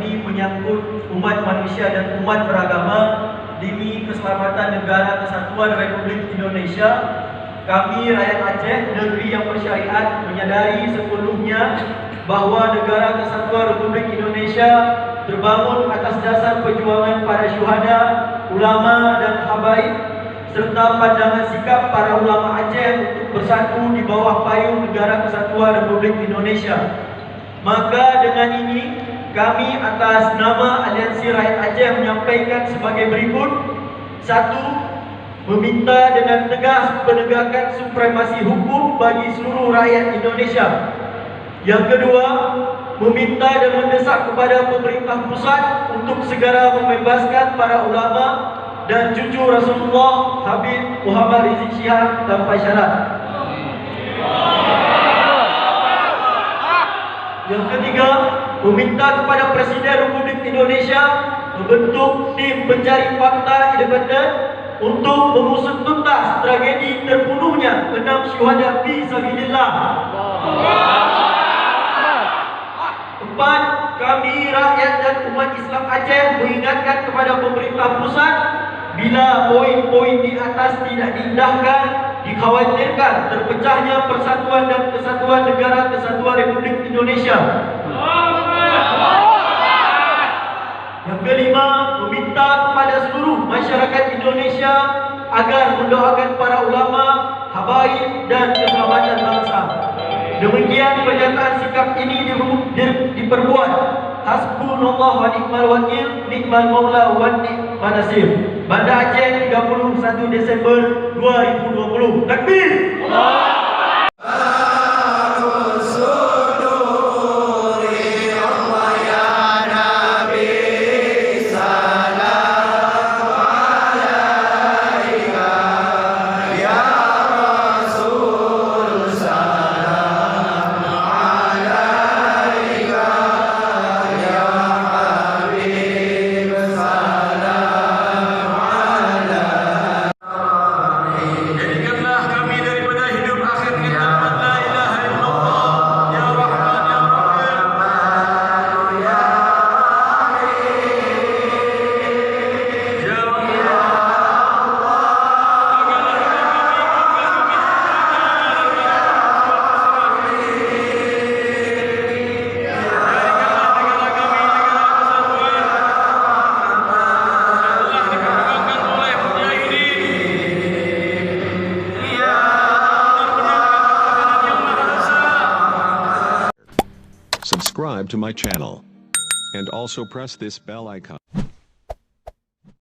ini menyangkut umat manusia dan umat beragama demi keselamatan negara kesatuan Republik Indonesia. Kami rakyat Aceh, negeri yang bersyariat, menyadari sepenuhnya bahawa negara kesatuan Republik Indonesia terbangun atas dasar perjuangan para syuhada, ulama dan habaib serta pandangan sikap para ulama Aceh untuk bersatu di bawah payung negara kesatuan Republik Indonesia. Maka dengan ini kami atas nama Aliansi Rakyat Aceh menyampaikan sebagai berikut. 1. Meminta dengan tegas penegakan supremasi hukum bagi seluruh rakyat Indonesia. Yang kedua, meminta dan mendesak kepada pemerintah pusat untuk segera membebaskan para ulama dan cucu Rasulullah Habib Muhammad Rizik Syihab tanpa syarat. Yang ketiga, meminta kepada Presiden Republik Indonesia membentuk tim pencari fakta independen untuk mengusut tuntas tragedi terbunuhnya 6 syuhada fi sabilillah. 4. Kami rakyat dan umat Islam Aceh mengingatkan kepada pemerintah pusat, bila poin-poin di atas tidak diindahkan, dikhawatirkan terpecahnya persatuan dan kesatuan negara kesatuan Republik Indonesia. Yang kelima, meminta kepada seluruh masyarakat Indonesia agar mendoakan para ulama, habaib dan keselamatan bangsa. Demikian pernyataan sikap ini diperbuat. Hasbunallah wa ni'mal wakil, ni'mal maula wa ni'man nasir. Banda Aceh, 31 Desember 2020. Takbir! Subscribe to my channel and also press this bell icon.